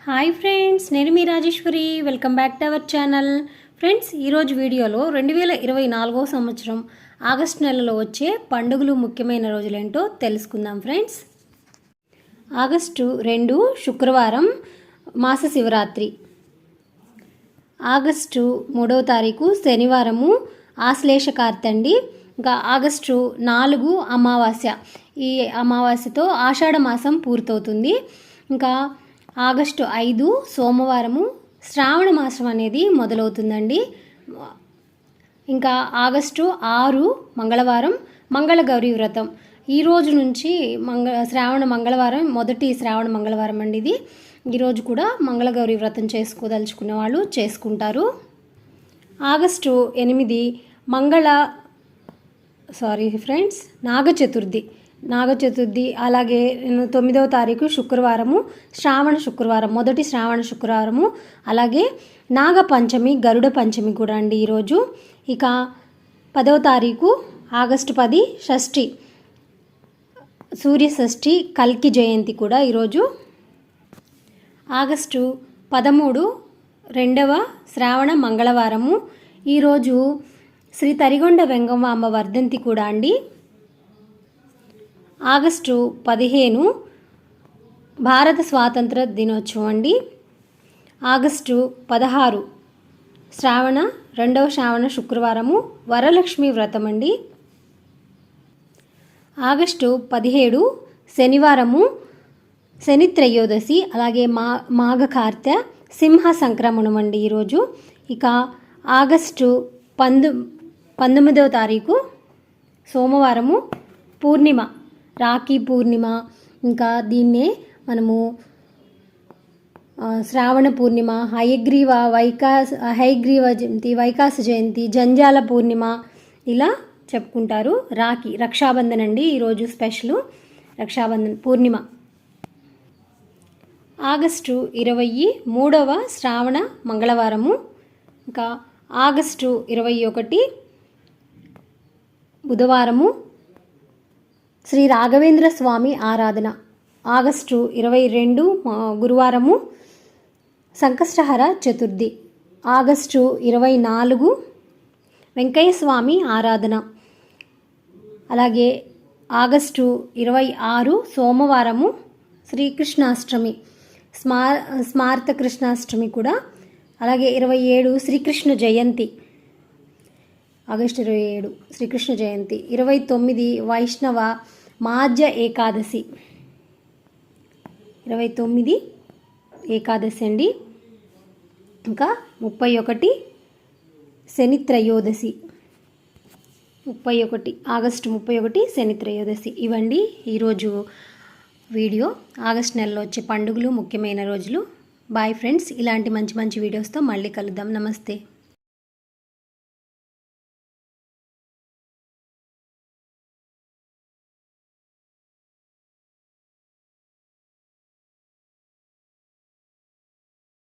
Hi friends, నేను మీ Rajeshwari. Welcome back to our channel. Friends, ఈరోజు వీడియోలో 2024 సంవత్సరం ఆగస్టు నెలలో వచ్చే పండుగలు ముఖ్యమైన రోజులేంటో తెలుసుకుందాం. ఫ్రెండ్స్, ఆగస్టు 2 శుక్రవారం మాస శివరాత్రి. ఆగస్టు 3వ తారీఖు శనివారము ఆశ్లేష కార్తె అండి. ఇంకా ఆగస్టు 4 అమావాస్య. ఈ అమావాస్యతో ఆషాఢ మాసం పూర్తవుతుంది. ఇంకా ఆగస్టు 5 సోమవారము శ్రావణ మాసం అనేది మొదలవుతుందండి. ఇంకా ఆగస్టు 6 మంగళవారం మంగళగౌరి వ్రతం. ఈ రోజు నుంచి శ్రావణ మంగళవారం, మొదటి శ్రావణ మంగళవారం అండి ఇది. ఈరోజు కూడా మంగళగౌరి వ్రతం చేసుకోదలుచుకునే వాళ్ళు చేసుకుంటారు. ఆగస్టు 8 నాగ చతుర్థి. అలాగే 9వ తారీఖు శుక్రవారము శ్రావణ శుక్రవారం, మొదటి శ్రావణ శుక్రవారము. అలాగే నాగ పంచమి, గరుడ పంచమి కూడా అండి ఈరోజు. ఇక 10వ తారీఖు ఆగస్టు 10 షష్ఠి, సూర్య షష్ఠి, కల్కి జయంతి కూడా ఈరోజు. ఆగస్టు 13 2వ శ్రావణ మంగళవారము. ఈరోజు శ్రీ తరిగొండ వెంగమాంబ వర్ధంతి కూడా అండి. ఆగస్టు 15 భారత స్వాతంత్ర దినోత్సవం అండి. ఆగస్టు 16 2వ శ్రావణ శుక్రవారము వరలక్ష్మి వ్రతం అండి. ఆగస్టు 17 శనివారము శని త్రయోదశి. అలాగే మాఘ కార్తె, సింహ సంక్రమణం అండి ఈరోజు. ఇక ఆగస్టు 19వ తారీఖు సోమవారము పూర్ణిమ, రాఖీ పూర్ణిమ. ఇంకా దీన్నే మనము శ్రావణ పూర్ణిమ, హయగ్రీవ జయంతి, వైకాస జయంతి, జంజాల పూర్ణిమ ఇలా చెప్పుకుంటారు. రక్షాబంధన్ అండి ఈరోజు స్పెషల్, రక్షాబంధన్ పూర్ణిమ. ఆగస్టు 23వ శ్రావణ మంగళవారము. ఇంకా ఆగస్టు 21 బుధవారము శ్రీ రాఘవేంద్ర స్వామి ఆరాధన. ఆగస్టు 22 గురువారము సంకష్టహర చతుర్థి. ఆగస్టు 24 వెంకయ్య స్వామి ఆరాధన. అలాగే ఆగస్టు 26 సోమవారము శ్రీకృష్ణాష్టమి, స్మార్త కృష్ణాష్టమి కూడా. అలాగే 27 శ్రీకృష్ణ జయంతి, ఆగస్టు 27 శ్రీకృష్ణ జయంతి. 29 వైష్ణవ మాధ్య ఏకాదశి, 29 ఏకాదశి అండి. ఇంకా 31 శని త్రయోదశి, ఆగస్టు 31 శని త్రయోదశి. ఇవండి ఈరోజు వీడియో. ఆగస్టు నెలలో వచ్చే పండుగలు ముఖ్యమైన రోజులు. బాయ్ ఫ్రెండ్స్, ఇలాంటి మంచి మంచి వీడియోస్తో మళ్ళీ కలుద్దాం. నమస్తే.